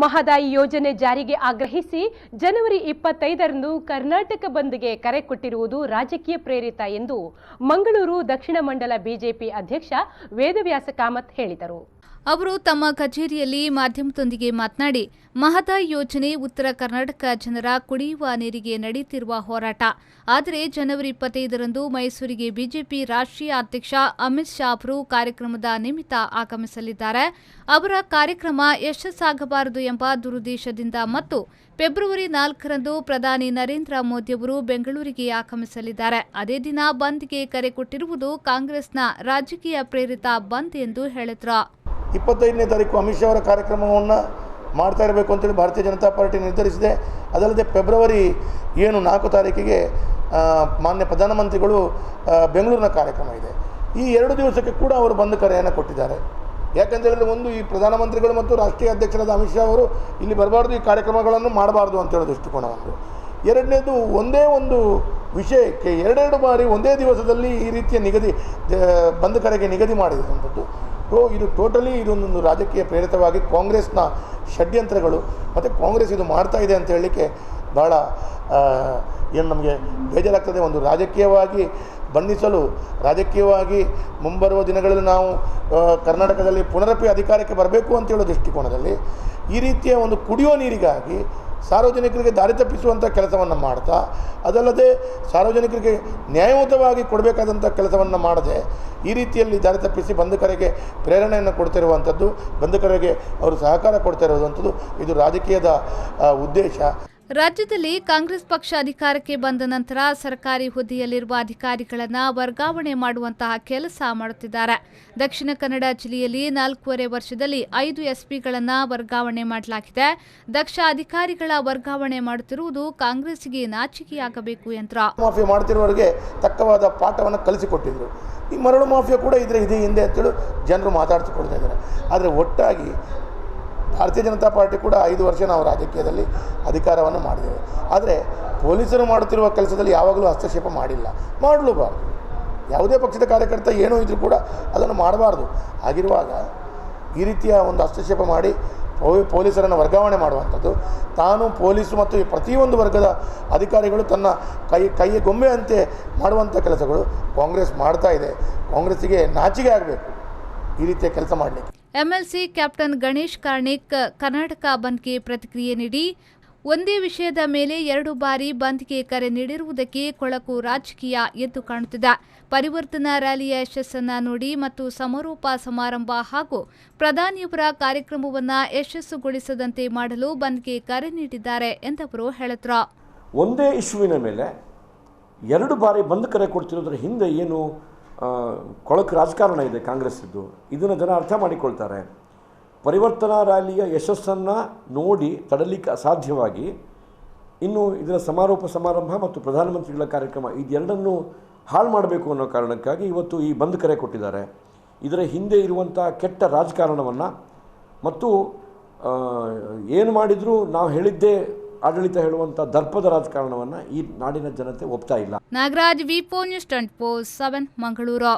ಮಹದಾಯಿ ಯೋಜನೆ ಜಾರಿಗೆ ಆಗ್ರಹಿಸಿ ಜನವರಿ 25ರಂದು ಕರ್ನಾಟಕ ಬಂದ್ಗೆ ಕರೆ ಕೊಟ್ಟಿರುವುದು ರಾಜಕೀಯ ಪ್ರೇರಿತ ಎಂದು ಮಂಗಳೂರು ದಕ್ಷಿಣ ಮಂಡಲ ಬಿಜೆಪಿ ಅಧ್ಯಕ್ಷ ವೇದವ್ಯಾಸ ಕಾಮತ್ ಹೇಳಿದರು. ಅವರು ತಮ್ಮ ಕಚೇರಿಯಲ್ಲಿ ಮಾಧ್ಯಮದೊಂದಿಗೆ ಮಾತನಾಡಿ, ಮಹದಾಯಿ ಯೋಜನೆ ಉತ್ತರ ಕರ್ನಾಟಕ ಜನರ ಕುಡಿಯುವ ನೀರಿಗೆ ನಡೆಯುತ್ತಿರುವ ಹೋರಾಟ. ಆದರೆ ಜನವರಿ 25ರಂದು ಮೈಸೂರಿಗೆ ಬಿಜೆಪಿ ರಾಷ್ಟ್ರೀಯ ಅಧ್ಯಕ್ಷ ಅಮಿತ್ ಶಾ ಅವರು ಕಾರ್ಯಕ್ರಮದ ನಿಮಿತ್ತ ಆಗಮಿಸಲಿದ್ದಾರೆ. ಅವರ ಕಾರ್ಯಕ್ರಮ ಯಶಸ್ಸಾಗಬಾರದು ಎಂಬ ದುರುದ್ದೇಶದಿಂದ ಮತ್ತು ಫೆಬ್ರವರಿ 4ರಂದು ಪ್ರಧಾನಿ ನರೇಂದ್ರ ಮೋದಿ ಅವರು ಬೆಂಗಳೂರಿಗೆ ಆಗಮಿಸಲಿದ್ದಾರೆ. ಅದೇ ದಿನ ಬಂದ್ಗೆ ಕರೆ ಕೊಟ್ಟಿರುವುದು ಕಾಂಗ್ರೆಸ್ನ ರಾಜಕೀಯ ಪ್ರೇರಿತ ಬಂದ್ ಎಂದು ಹೇಳಿದರು. 25ನೇ ತಾರೀಕು ಅಮಿತ್ ಶಾ ಅವರ ಕಾರ್ಯಕ್ರಮವನ್ನು ಮಾಡ್ತಾ ಇರಬೇಕು ಅಂತೇಳಿ ಭಾರತೀಯ ಜನತಾ ಪಾರ್ಟಿ ನಿರ್ಧರಿಸಿದೆ. ಅದಲ್ಲದೆ ಫೆಬ್ರವರಿ 4 ತಾರೀಕಿಗೆ ಮಾನ್ಯ ಪ್ರಧಾನಮಂತ್ರಿಗಳು ಬೆಂಗಳೂರಿನ ಕಾರ್ಯಕ್ರಮ ಇದೆ. ಈ 2 ದಿವಸಕ್ಕೆ ಕೂಡ ಅವರು ಬಂದ್ ಕರೆಯನ್ನು ಕೊಟ್ಟಿದ್ದಾರೆ. ಯಾಕಂತ ಹೇಳಿದ್ರೆ, ಒಂದು, ಈ ಪ್ರಧಾನಮಂತ್ರಿಗಳು ಮತ್ತು ರಾಷ್ಟ್ರೀಯ ಅಧ್ಯಕ್ಷರಾದ ಅಮಿತ್ ಶಾ ಅವರು ಇಲ್ಲಿ ಬರಬಾರ್ದು, ಈ ಕಾರ್ಯಕ್ರಮಗಳನ್ನು ಮಾಡಬಾರ್ದು ಅಂತ ಹೇಳೋ ದೃಷ್ಟಿಕೋನ ಒಂದು. ಎರಡನೇದು, ಒಂದೇ ಒಂದು ವಿಷಯಕ್ಕೆ 2 ಬಾರಿ ಒಂದೇ ದಿವಸದಲ್ಲಿ ಈ ರೀತಿಯ ಬಂದ್ ಕರೆಗೆ ನಿಗದಿ ಮಾಡಿದಂಥದ್ದು. ಇದು ಟೋಟಲಿ ಇದೊಂದು ರಾಜಕೀಯ ಪ್ರೇರಿತವಾಗಿ ಕಾಂಗ್ರೆಸ್ನ ಷಡ್ಯಂತ್ರಗಳು ಮತ್ತು ಕಾಂಗ್ರೆಸ್ ಇದು ಮಾಡ್ತಾ ಇದೆ ಅಂತ ಹೇಳಲಿಕ್ಕೆ ಭಾಳ ನಮಗೆ ಬೇಜಾರಾಗ್ತದೆ. ಒಂದು ರಾಜಕೀಯವಾಗಿ ಬಣ್ಣಿಸಲು, ರಾಜಕೀಯವಾಗಿ ಮುಂಬರುವ ದಿನಗಳಲ್ಲಿ ನಾವು ಕರ್ನಾಟಕದಲ್ಲಿ ಪುನರಪಿ ಅಧಿಕಾರಕ್ಕೆ ಬರಬೇಕು ಅಂತ ಹೇಳೋ ದೃಷ್ಟಿಕೋನದಲ್ಲಿ ಈ ರೀತಿಯ ಒಂದು ಕುಡಿಯುವ ನೀರಿಗಾಗಿ ಸಾರ್ವಜನಿಕರಿಗೆ ದಾರಿ ತಪ್ಪಿಸುವಂಥ ಕೆಲಸವನ್ನು ಮಾಡ್ತಾ, ಅದಲ್ಲದೆ ಸಾರ್ವಜನಿಕರಿಗೆ ನ್ಯಾಯಯುತವಾಗಿ ಕೊಡಬೇಕಾದಂಥ ಕೆಲಸವನ್ನು ಮಾಡದೆ ಈ ರೀತಿಯಲ್ಲಿ ದಾರಿ ತಪ್ಪಿಸಿ ಬಂದ್ ಕರೆಗೆ ಪ್ರೇರಣೆಯನ್ನು ಕೊಡ್ತಿರುವಂಥದ್ದು, ಬಂದ್ ಕರೆಗೆ ಅವರು ಸಹಕಾರ ಕೊಡ್ತಾ ಇರುವಂಥದ್ದು ಇದು ರಾಜಕೀಯದ ಉದ್ದೇಶ. ರಾಜ್ಯದಲ್ಲಿ ಕಾಂಗ್ರೆಸ್ ಪಕ್ಷ ಅಧಿಕಾರಕ್ಕೆ ಬಂದ ನಂತರ ಸರ್ಕಾರಿ ಹುದ್ದೆಯಲ್ಲಿರುವ ಅಧಿಕಾರಿಗಳನ್ನು ವರ್ಗಾವಣೆ ಮಾಡುವಂತಹ ಕೆಲಸ ಮಾಡುತ್ತಿದ್ದಾರೆ. ದಕ್ಷಿಣ ಕನ್ನಡ ಜಿಲ್ಲೆಯಲ್ಲಿ 4.5 ವರ್ಷದಲ್ಲಿ 5 ಎಸ್ಪಿಗಳನ್ನು ವರ್ಗಾವಣೆ ಮಾಡಲಾಗಿದೆ. ದಕ್ಷ ಅಧಿಕಾರಿಗಳ ವರ್ಗಾವಣೆ ಮಾಡುತ್ತಿರುವುದು ಕಾಂಗ್ರೆಸ್ಗೆ ನಾಚಿಕೆಯಾಗಬೇಕು ಎಂದರು. ಮಾಫಿಯಾ ಮಾಡ್ತಿರುವವರಿಗೆ ತಕ್ಕವಾದ ಪಾಠವನ್ನು ಕಲಿಸಿಕೊಟ್ಟಿದ್ರು. ಈ ಮರಳು ಮಾಫಿಯಾ ಕೂಡ ಇದೆ ಹಿಂದೆ ಅಂತೇಳಿ ಜನರು ಮಾತಾಡ್ತಿಕೊಳ್ತಾ ಇದ್ದಾರೆ. ಆದರೆ ಒಟ್ಟಾಗಿ ಭಾರತೀಯ ಜನತಾ ಪಾರ್ಟಿ ಕೂಡ 5 ವರ್ಷ ನಾವು ರಾಜಕೀಯದಲ್ಲಿ ಅಧಿಕಾರವನ್ನು ಮಾಡಿದ್ದೇವೆ. ಆದರೆ ಪೊಲೀಸರು ಮಾಡುತ್ತಿರುವ ಕೆಲಸದಲ್ಲಿ ಯಾವಾಗಲೂ ಹಸ್ತಕ್ಷೇಪ ಮಾಡಿಲ್ಲ, ಮಾಡಲೂಬಾರ್ದು. ಯಾವುದೇ ಪಕ್ಷದ ಕಾರ್ಯಕರ್ತ ಏನೋ ಇದ್ರೂ ಕೂಡ ಅದನ್ನು ಮಾಡಬಾರ್ದು. ಹಾಗಿರುವಾಗ ಈ ರೀತಿಯ ಒಂದು ಹಸ್ತಕ್ಷೇಪ ಮಾಡಿ ಪೊಲೀಸರನ್ನು ವರ್ಗಾವಣೆ ಮಾಡುವಂಥದ್ದು, ತಾನು ಪೊಲೀಸು ಮತ್ತು ಪ್ರತಿಯೊಂದು ವರ್ಗದ ಅಧಿಕಾರಿಗಳು ತನ್ನ ಕೈಯ ಗೊಂಬೆಯಂತೆ ಮಾಡುವಂಥ ಕೆಲಸಗಳು ಕಾಂಗ್ರೆಸ್ ಮಾಡ್ತಾ ಇದೆ. ಕಾಂಗ್ರೆಸ್ಸಿಗೆ ನಾಚಿಕೆ ಆಗಬೇಕು ಈ ರೀತಿಯ ಕೆಲಸ ಮಾಡಲಿಕ್ಕೆ. ಎಂಎಲ್ಸಿ ಕ್ಯಾಪ್ಟನ್ ಗಣೇಶ್ ಕಾರ್ಣಿಕ್ ಕರ್ನಾಟಕ ಬಂದ್ಗೆ ಪ್ರತಿಕ್ರಿಯೆ ನೀಡಿ, ಒಂದೇ ವಿಷಯದ ಮೇಲೆ 2 ಬಾರಿ ಬಂದ್ಗೆ ಕರೆ ನೀಡಿರುವುದಕ್ಕೆ ಕೊಳಕು ರಾಜಕೀಯ ಎದ್ದು ಕಾಣುತ್ತಿದೆ. ಪರಿವರ್ತನಾ ರ್ಯಾಲಿಯ ಯಶಸ್ಸನ್ನು ನೋಡಿ ಮತ್ತು ಸಮಾರೋಪ ಸಮಾರಂಭ ಹಾಗೂ ಪ್ರಧಾನಿಯವರ ಕಾರ್ಯಕ್ರಮವನ್ನು ಯಶಸ್ಸುಗೊಳಿಸದಂತೆ ಮಾಡಲು ಬಂದ್ಗೆ ಕರೆ ನೀಡಿದ್ದಾರೆ ಎಂದವರು ಹೇಳಿದರು. ಒಂದೇ ಇಶ್ಯೂವಿನ ಮೇಲೆ 2 ಬಾರಿ ಬಂದ್ ಕರೆ ಕೊಡ್ತಿರೋದ್ರ ಹಿಂದೆ ಏನು ಕೊಳಕು ರಾಜಕಾರಣ ಇದೆ ಕಾಂಗ್ರೆಸ್ಸಿದ್ದು, ಇದನ್ನು ಜನ ಅರ್ಥ ಮಾಡಿಕೊಳ್ತಾರೆ. ಪರಿವರ್ತನಾ ರ್ಯಾಲಿಯ ಯಶಸ್ಸನ್ನು ನೋಡಿ ತಡಲಿಕ್ಕೆ ಅಸಾಧ್ಯವಾಗಿ ಇನ್ನು ಇದರ ಸಮಾರೋಪ ಸಮಾರಂಭ ಮತ್ತು ಪ್ರಧಾನಮಂತ್ರಿಗಳ ಕಾರ್ಯಕ್ರಮ ಇದೆರಡನ್ನೂ ಹಾಳು ಮಾಡಬೇಕು ಅನ್ನೋ ಕಾರಣಕ್ಕಾಗಿ ಇವತ್ತು ಈ ಬಂದ್ ಕರೆ ಕೊಟ್ಟಿದ್ದಾರೆ. ಇದರ ಹಿಂದೆ ಇರುವಂಥ ಕೆಟ್ಟ ರಾಜಕಾರಣವನ್ನು ಮತ್ತು ಏನು ಮಾಡಿದರೂ ನಾವು ಹೇಳಿದ್ದೇ ಆಡಳಿತ ಹೇಳುವಂಥ ದರ್ಪದ ರಾಜಕಾರಣವನ್ನು ಈ ನಾಡಿನ ಜನತೆ ಒಪ್ತಾ ಇಲ್ಲ. ನಾಗರಾಜ್, ವಿ4 ನ್ಯೂಸ್ 24/7 ಮಂಗಳೂರು.